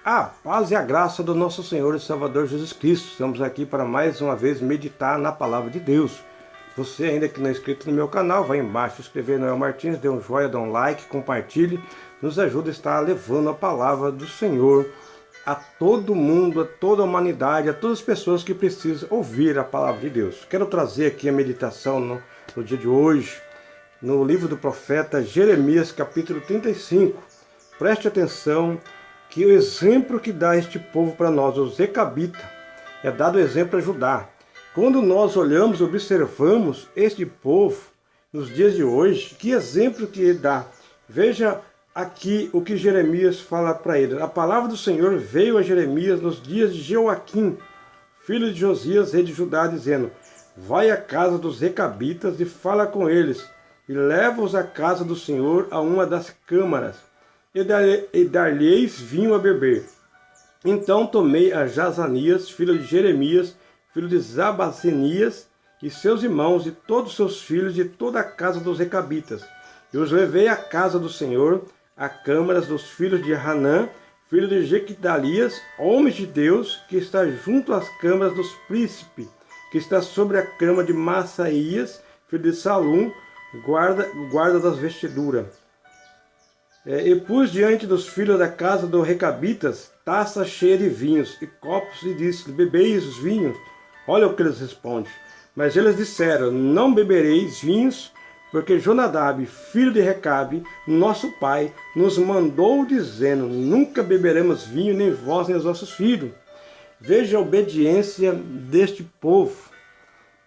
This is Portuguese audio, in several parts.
A paz e a graça do nosso Senhor e Salvador Jesus Cristo. Estamos aqui para mais uma vez meditar na Palavra de Deus. Você ainda que não é inscrito no meu canal, vai embaixo, escrever Noel Martins, dê um joinha, dê um like, compartilhe. Nos ajuda a estar levando a Palavra do Senhor a todo mundo, a toda a humanidade, a todas as pessoas que precisam ouvir a Palavra de Deus. Quero trazer aqui a meditação no dia de hoje, no livro do profeta Jeremias, capítulo 35. Preste atenção que o exemplo que dá este povo para nós, os recabitas, é dado exemplo a Judá. Quando nós olhamos e observamos este povo nos dias de hoje, que exemplo que ele dá. Veja aqui o que Jeremias fala para ele. A palavra do Senhor veio a Jeremias nos dias de Joaquim, filho de Josias, rei de Judá, dizendo: vai à casa dos recabitas e fala com eles, e leva-os à casa do Senhor a uma das câmaras, e dar-lhes vinho a beber. Então tomei a Jazanias, filho de Jeremias, filho de Zabazenias, e seus irmãos, e todos seus filhos, e toda a casa dos recabitas, e os levei à casa do Senhor, a câmaras dos filhos de Hanã, filho de Jequidalias, homens de Deus, que está junto às câmaras dos príncipes, que está sobre a cama de Massaías, filho de Salum, guarda das vestiduras. E pus diante dos filhos da casa dos recabitas taça cheia de vinhos e copos, e disse: bebeis os vinhos? Olha o que eles respondem. Mas eles disseram: não bebereis vinhos, porque Jonadab, filho de Recabe, nosso pai, nos mandou dizendo: nunca beberemos vinho, nem vós, nem os vossos filhos. Veja a obediência deste povo,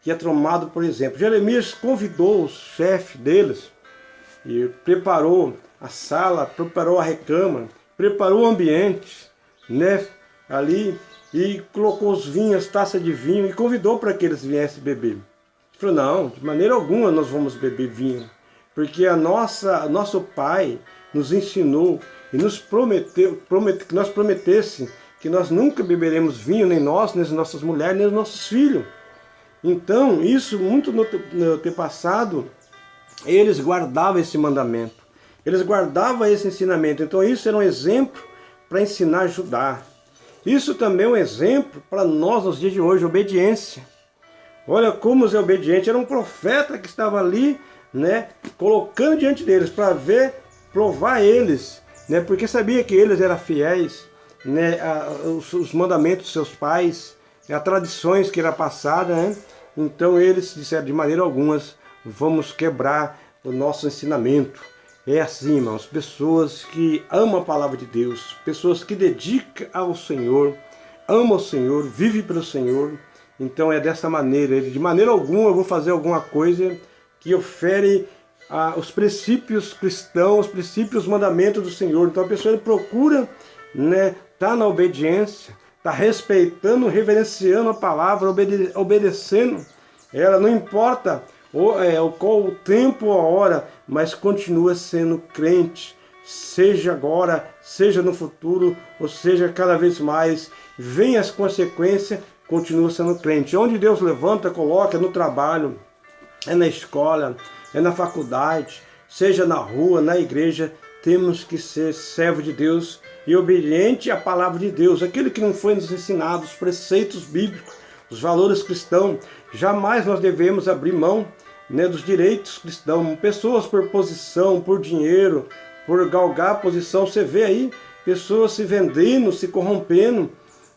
que é tomado por exemplo. Jeremias convidou o chefe deles e preparou a sala, preparou a recâmara, preparou o ambiente, né, ali, e colocou os vinhos, taça de vinho, e convidou para que eles viessem beber. Ele falou: não, de maneira alguma nós vamos beber vinho, porque nosso pai nos ensinou e nos prometeu que nós prometesse que nós nunca beberemos vinho, nem nós, nem as nossas mulheres, nem os nossos filhos. Então, isso muito no tempo passado, eles guardavam esse mandamento. Eles guardavam esse ensinamento. Então isso era um exemplo para ensinar a Judá. Isso também é um exemplo para nós nos dias de hoje, obediência. Olha como os obedientes, era um profeta que estava ali, né, colocando diante deles para ver, provar eles, né, porque sabia que eles eram fiéis, né, os mandamentos dos seus pais, as tradições que era passada, né. Então eles disseram: de maneira alguma vamos quebrar o nosso ensinamento. É assim, irmãos, pessoas que amam a palavra de Deus, pessoas que dedicam ao Senhor, amam o Senhor, vivem pelo Senhor. Então é dessa maneira, de maneira alguma eu vou fazer alguma coisa que ofere os princípios cristãos, os princípios, os mandamentos do Senhor. Então a pessoa procura, né, tá na obediência, tá respeitando, reverenciando a palavra, obedecendo. Ela não importa qual o tempo ou a hora, mas continua sendo crente, seja agora, seja no futuro, ou seja cada vez mais, vem as consequências, continua sendo crente. Onde Deus levanta, coloca, no trabalho, é na escola, é na faculdade, seja na rua, na igreja, temos que ser servo de Deus e obediente à palavra de Deus, aquilo que não foi nos ensinado, os preceitos bíblicos, os valores cristãos. Jamais nós devemos abrir mão, né, dos direitos cristãos. Pessoas por posição, por dinheiro, por galgar posição, você vê aí pessoas se vendendo, se corrompendo,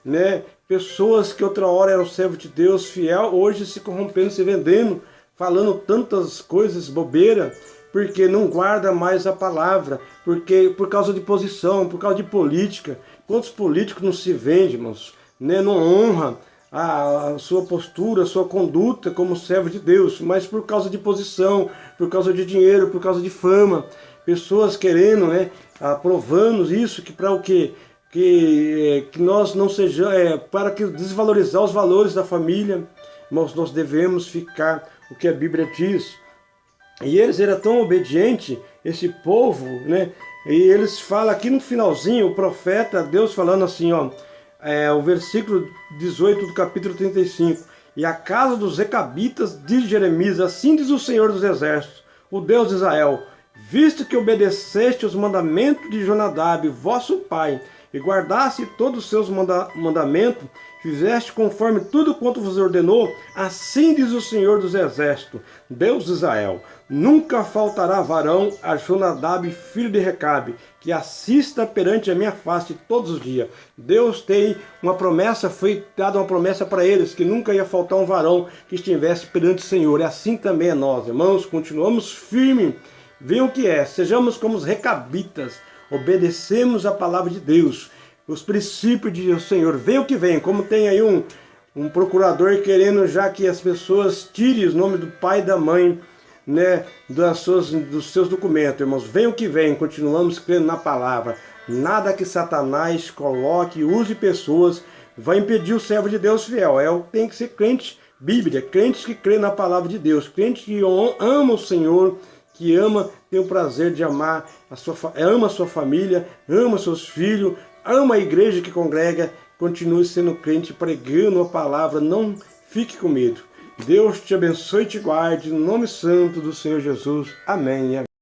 né? Pessoas que outra hora eram servos de Deus, fiel, hoje se corrompendo, se vendendo, falando tantas coisas bobeira, porque não guarda mais a palavra, porque por causa de posição, por causa de política. Quantos políticos não se vendem, irmãos, né? Não honra a sua postura, a sua conduta como servo de Deus, mas por causa de posição, por causa de dinheiro, por causa de fama, pessoas querendo, né, aprovando isso, que para o quê? Que nós não sejamos, para que desvalorizar os valores da família, mas nós devemos ficar o que a Bíblia diz. E eles eram tão obedientes, esse povo, né, e eles falam aqui no finalzinho, o profeta, Deus falando assim, ó, o versículo 18 do capítulo 35. E a casa dos recabitas de Jeremias, assim diz o Senhor dos Exércitos, o Deus de Israel: visto que obedeceste os mandamentos de Jonadab, vosso pai, e guardaste todos os seus mandamentos, fizeste conforme tudo quanto vos ordenou, assim diz o Senhor dos Exércitos, Deus de Israel, nunca faltará varão a Jonadab, filho de Recabe, que assista perante a minha face todos os dias. Deus tem uma promessa, foi dada uma promessa para eles, que nunca ia faltar um varão que estivesse perante o Senhor. E assim também é nós, irmãos, continuamos firmes. Venham o que é, sejamos como os recabitas, obedecemos a palavra de Deus, os princípios do Senhor. Venham o que vem, como tem aí um procurador querendo já que as pessoas tirem os nomes do pai e da mãe, né, dos seus documentos, irmãos. Venham o que vem, continuamos crendo na palavra. Nada que Satanás coloque, use pessoas, vai impedir o servo de Deus fiel. Tem que ser crente bíblia, crentes que crê na palavra de Deus, crente que ama o Senhor, que tem o prazer de amar, ama a sua família, ama seus filhos, ama a igreja que congrega, continue sendo crente, pregando a palavra, não fique com medo. Deus te abençoe e te guarde, no nome santo do Senhor Jesus. Amém.